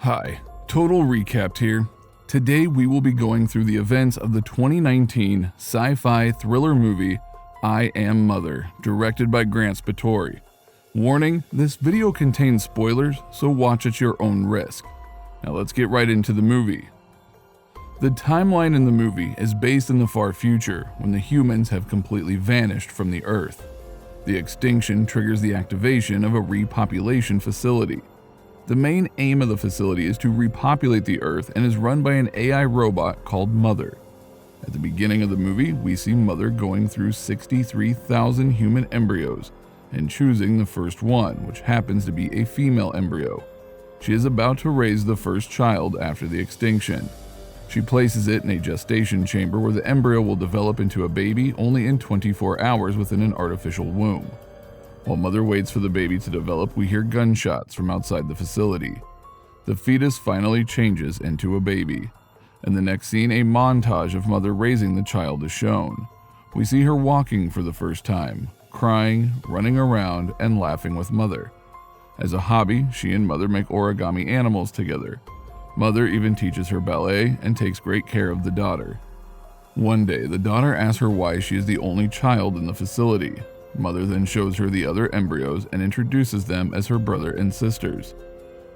Hi, Total Recapped here. Today we will be going through the events of the 2019 sci-fi thriller movie I Am Mother, directed by Grant Spatore. Warning, this video contains spoilers, so watch at your own risk. Now let's get right into the movie. The timeline in the movie is based in the far future, when the humans have completely vanished from the Earth. The extinction triggers the activation of a repopulation facility. The main aim of the facility is to repopulate the Earth and is run by an AI robot called Mother. At the beginning of the movie, we see Mother going through 63,000 human embryos and choosing the first one, which happens to be a female embryo. She is about to raise the first child after the extinction. She places it in a gestation chamber where the embryo will develop into a baby only in 24 hours within an artificial womb. While Mother waits for the baby to develop, we hear gunshots from outside the facility. The fetus finally changes into a baby. In the next scene, a montage of Mother raising the child is shown. We see her walking for the first time, crying, running around, and laughing with Mother. As a hobby, she and Mother make origami animals together. Mother even teaches her ballet and takes great care of the daughter. One day, the daughter asks her why she is the only child in the facility. Mother then shows her the other embryos and introduces them as her brother and sisters.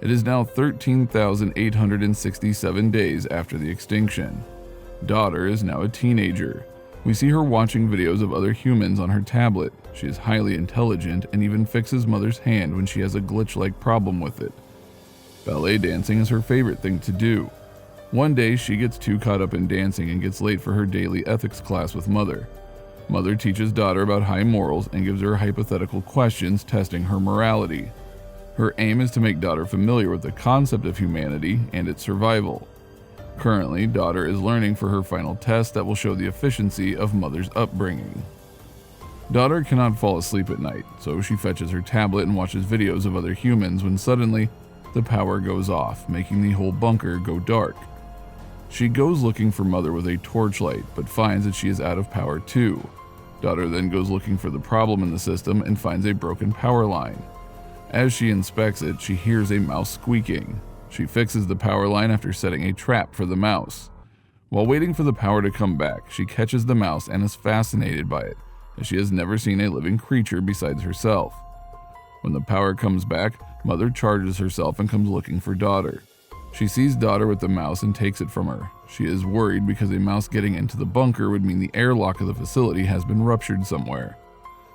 It is now 13,867 days after the extinction. Daughter is now a teenager. We see her watching videos of other humans on her tablet. She is highly intelligent and even fixes Mother's hand when she has a glitch-like problem with it. Ballet dancing is her favorite thing to do. One day, she gets too caught up in dancing and gets late for her daily ethics class with Mother. Mother teaches daughter about high morals and gives her hypothetical questions testing her morality. Her aim is to make daughter familiar with the concept of humanity and its survival. Currently, daughter is learning for her final test that will show the efficiency of Mother's upbringing. Daughter cannot fall asleep at night, so she fetches her tablet and watches videos of other humans when suddenly, the power goes off, making the whole bunker go dark. She goes looking for Mother with a torchlight, but finds that she is out of power too. Daughter then goes looking for the problem in the system and finds a broken power line. As she inspects it, she hears a mouse squeaking. She fixes the power line after setting a trap for the mouse. While waiting for the power to come back, she catches the mouse and is fascinated by it, as she has never seen a living creature besides herself. When the power comes back, Mother charges herself and comes looking for daughter. She sees daughter with the mouse and takes it from her. She is worried because a mouse getting into the bunker would mean the airlock of the facility has been ruptured somewhere.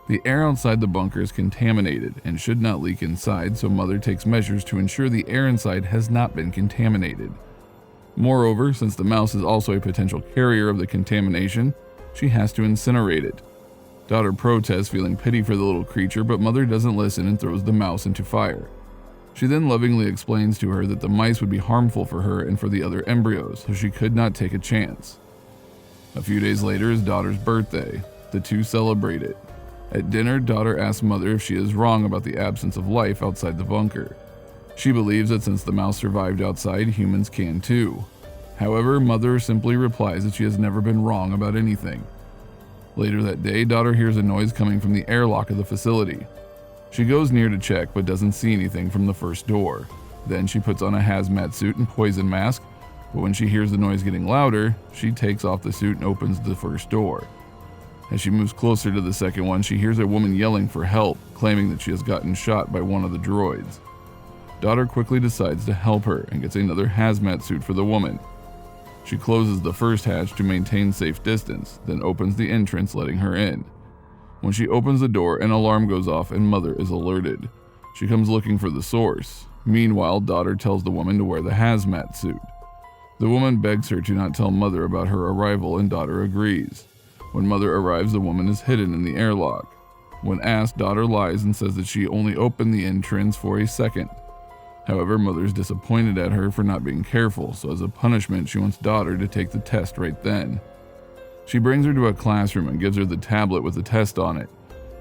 The air outside the bunker is contaminated and should not leak inside, so Mother takes measures to ensure the air inside has not been contaminated. Moreover, since the mouse is also a potential carrier of the contamination, she has to incinerate it. Daughter protests, feeling pity for the little creature, but Mother doesn't listen and throws the mouse into fire. She then lovingly explains to her that the mice would be harmful for her and for the other embryos, so she could not take a chance. A few days later is daughter's birthday. The two celebrate it. At dinner, daughter asks Mother if she is wrong about the absence of life outside the bunker. She believes that since the mouse survived outside, humans can too. However, Mother simply replies that she has never been wrong about anything. Later that day, daughter hears a noise coming from the airlock of the facility. She goes near to check but doesn't see anything from the first door. Then she puts on a hazmat suit and poison mask, but when she hears the noise getting louder, she takes off the suit and opens the first door. As she moves closer to the second one, she hears a woman yelling for help, claiming that she has gotten shot by one of the droids. Daughter quickly decides to help her and gets another hazmat suit for the woman. She closes the first hatch to maintain safe distance, then opens the entrance, letting her in. When she opens the door, an alarm goes off and Mother is alerted. She comes looking for the source. Meanwhile, daughter tells the woman to wear the hazmat suit. The woman begs her to not tell Mother about her arrival and daughter agrees. When Mother arrives, the woman is hidden in the airlock. When asked, daughter lies and says that she only opened the entrance for a second. However, Mother is disappointed at her for not being careful, so as a punishment, she wants daughter to take the test right then. She brings her to a classroom and gives her the tablet with the test on it.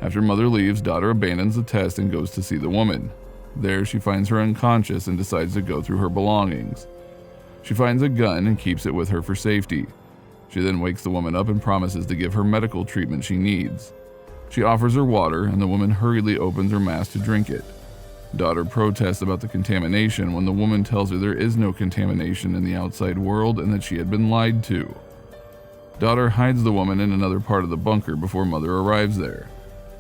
After Mother leaves, daughter abandons the test and goes to see the woman. There, she finds her unconscious and decides to go through her belongings. She finds a gun and keeps it with her for safety. She then wakes the woman up and promises to give her medical treatment she needs. She offers her water, and the woman hurriedly opens her mask to drink it. Daughter protests about the contamination when the woman tells her there is no contamination in the outside world and that she had been lied to. Daughter hides the woman in another part of the bunker before mother arrives there.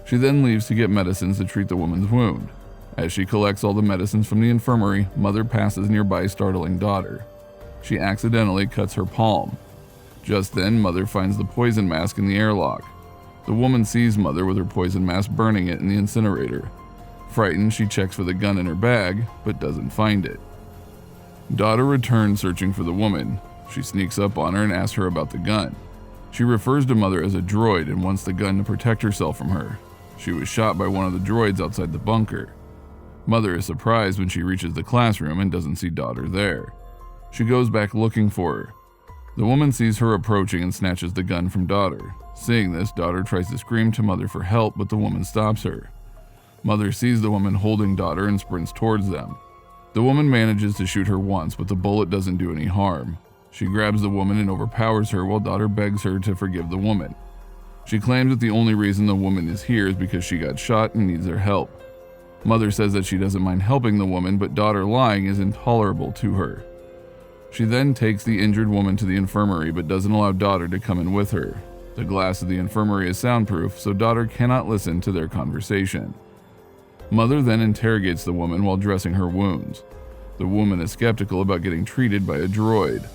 She then leaves to get medicines to treat the woman's wound. As she collects all the medicines from the infirmary, mother passes nearby, startling daughter. She accidentally cuts her palm. Just then, mother finds the poison mask in the airlock. The woman sees mother with her poison mask burning it in the incinerator. Frightened, she checks for the gun in her bag, but doesn't find it. Daughter returns searching for the woman. She sneaks up on her and asks her about the gun. She refers to mother as a droid and wants the gun to protect herself from her. She was shot by one of the droids outside the bunker. Mother is surprised when she reaches the classroom and doesn't see daughter there. She goes back looking for her. The woman sees her approaching and snatches the gun from daughter. Seeing this, daughter tries to scream to mother for help, but the woman stops her. Mother sees the woman holding daughter and sprints towards them. The woman manages to shoot her once, but the bullet doesn't do any harm. She grabs the woman and overpowers her while daughter begs her to forgive the woman. She claims that the only reason the woman is here is because she got shot and needs their help. Mother says that she doesn't mind helping the woman, but daughter lying is intolerable to her. She then takes the injured woman to the infirmary but doesn't allow daughter to come in with her. The glass of the infirmary is soundproof, so daughter cannot listen to their conversation. Mother then interrogates the woman while dressing her wounds. The woman is skeptical about getting treated by a droid.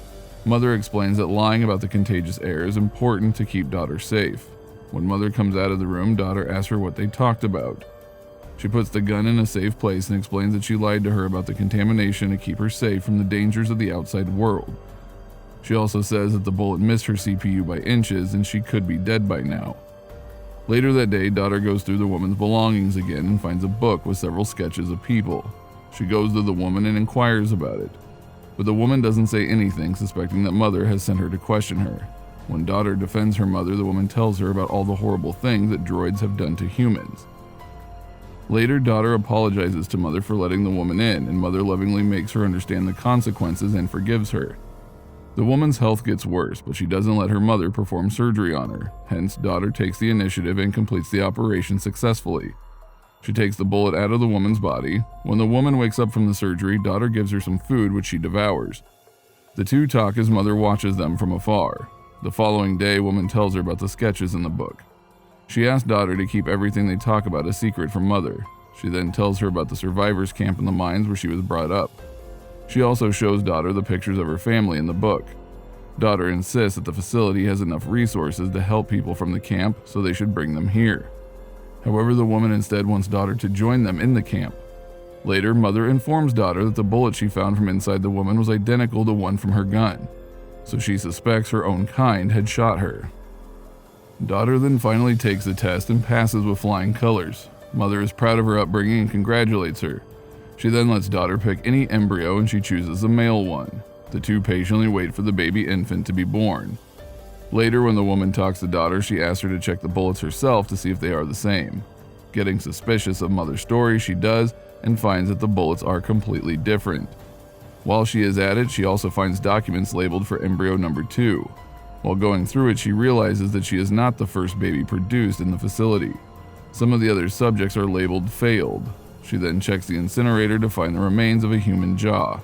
Mother explains that lying about the contagious air is important to keep daughter safe. When mother comes out of the room, daughter asks her what they talked about. She puts the gun in a safe place and explains that she lied to her about the contamination to keep her safe from the dangers of the outside world. She also says that the bullet missed her CPU by inches and she could be dead by now. Later that day, daughter goes through the woman's belongings again and finds a book with several sketches of people. She goes to the woman and inquires about it. But the woman doesn't say anything, suspecting that mother has sent her to question her. When daughter defends her mother, the woman tells her about all the horrible things that droids have done to humans. Later, daughter apologizes to mother for letting the woman in, and mother lovingly makes her understand the consequences and forgives her. The woman's health gets worse, but she doesn't let her mother perform surgery on her. Hence, daughter takes the initiative and completes the operation successfully. She takes the bullet out of the woman's body. When the woman wakes up from the surgery, daughter gives her some food, which she devours. The two talk as mother watches them from afar. The following day, woman tells her about the sketches in the book. She asks daughter to keep everything they talk about a secret from mother. She then tells her about the survivors' camp in the mines where she was brought up. She also shows daughter the pictures of her family in the book. Daughter insists that the facility has enough resources to help people from the camp, so they should bring them here. However, the woman instead wants daughter to join them in the camp. Later, mother informs daughter that the bullet she found from inside the woman was identical to one from her gun, so she suspects her own kind had shot her. Daughter then finally takes the test and passes with flying colors. Mother is proud of her upbringing and congratulates her. She then lets daughter pick any embryo and she chooses a male one. The two patiently wait for the baby infant to be born. Later, when the woman talks to daughter, she asks her to check the bullets herself to see if they are the same. Getting suspicious of mother's story, she does and finds that the bullets are completely different. While she is at it, she also finds documents labeled for embryo number 2. While going through it, she realizes that she is not the first baby produced in the facility. Some of the other subjects are labeled failed. She then checks the incinerator to find the remains of a human jaw.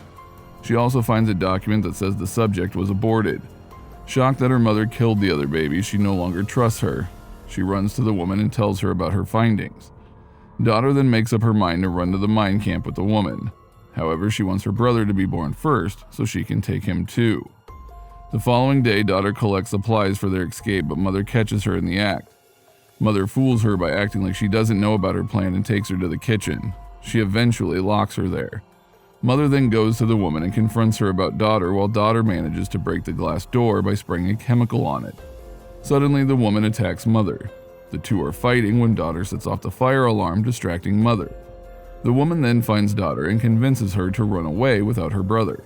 She also finds a document that says the subject was aborted. Shocked that her mother killed the other baby, she no longer trusts her. She runs to the woman and tells her about her findings. Daughter then makes up her mind to run to the mine camp with the woman. However, she wants her brother to be born first so she can take him too. The following day, daughter collects supplies for their escape, but mother catches her in the act. Mother fools her by acting like she doesn't know about her plan and takes her to the kitchen. She eventually locks her there. Mother then goes to the woman and confronts her about daughter, while daughter manages to break the glass door by spraying a chemical on it. Suddenly, the woman attacks mother. The two are fighting when daughter sets off the fire alarm, distracting mother. The woman then finds daughter and convinces her to run away without her brother.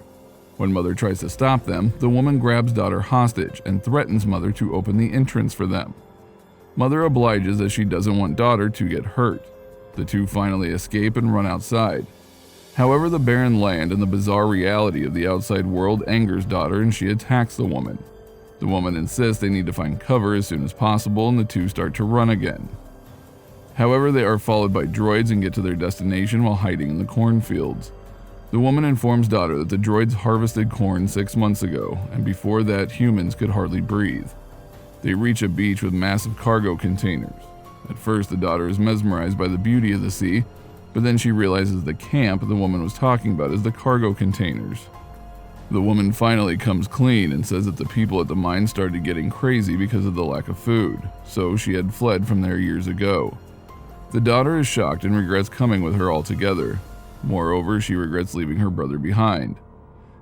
When mother tries to stop them, the woman grabs daughter hostage and threatens mother to open the entrance for them. Mother obliges as she doesn't want daughter to get hurt. The two finally escape and run outside. However, the barren land and the bizarre reality of the outside world angers daughter and she attacks the woman. The woman insists they need to find cover as soon as possible and the two start to run again. However, they are followed by droids and get to their destination while hiding in the cornfields. The woman informs daughter that the droids harvested corn 6 months ago, and before that, humans could hardly breathe. They reach a beach with massive cargo containers. At first, the daughter is mesmerized by the beauty of the sea, but then she realizes the camp the woman was talking about is the cargo containers. The woman finally comes clean and says that the people at the mine started getting crazy because of the lack of food, so she had fled from there years ago. The daughter is shocked and regrets coming with her altogether. Moreover, she regrets leaving her brother behind.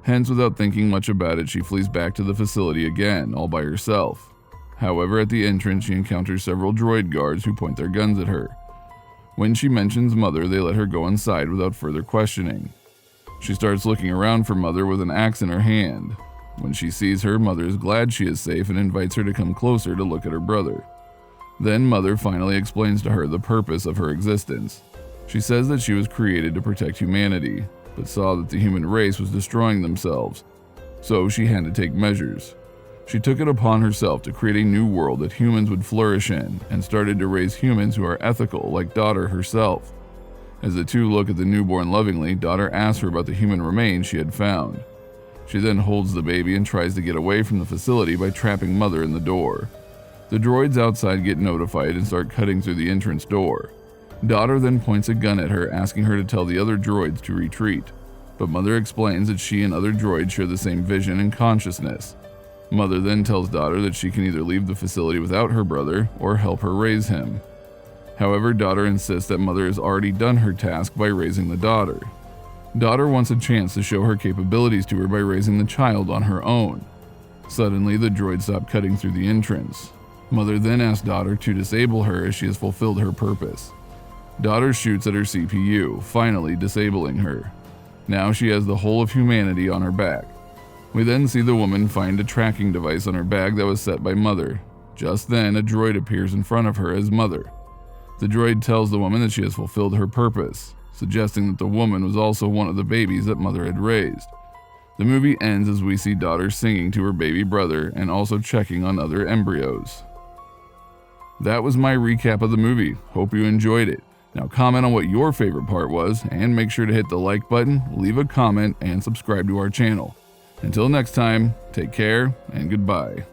Hence, without thinking much about it, she flees back to the facility again, all by herself. However, at the entrance, she encounters several droid guards who point their guns at her. When she mentions Mother, they let her go inside without further questioning. She starts looking around for Mother with an axe in her hand. When she sees her, Mother is glad she is safe and invites her to come closer to look at her brother. Then Mother finally explains to her the purpose of her existence. She says that she was created to protect humanity, but saw that the human race was destroying themselves, so she had to take measures. She took it upon herself to create a new world that humans would flourish in, and started to raise humans who are ethical, like daughter herself. As the two look at the newborn lovingly, daughter asks her about the human remains she had found. She then holds the baby and tries to get away from the facility by trapping Mother in the door. The droids outside get notified and start cutting through the entrance door. Daughter then points a gun at her, asking her to tell the other droids to retreat, but Mother explains that she and other droids share the same vision and consciousness. Mother then tells daughter that she can either leave the facility without her brother or help her raise him. However, daughter insists that Mother has already done her task by raising the daughter. Daughter wants a chance to show her capabilities to her by raising the child on her own. Suddenly, the droids stop cutting through the entrance. Mother then asks daughter to disable her as she has fulfilled her purpose. Daughter shoots at her CPU, finally disabling her. Now she has the whole of humanity on her back. We then see the woman find a tracking device on her bag that was set by Mother. Just then, a droid appears in front of her as Mother. The droid tells the woman that she has fulfilled her purpose, suggesting that the woman was also one of the babies that Mother had raised. The movie ends as we see daughter singing to her baby brother and also checking on other embryos. That was my recap of the movie. Hope you enjoyed it. Now comment on what your favorite part was, and make sure to hit the like button, leave a comment, and subscribe to our channel. Until next time, take care and goodbye.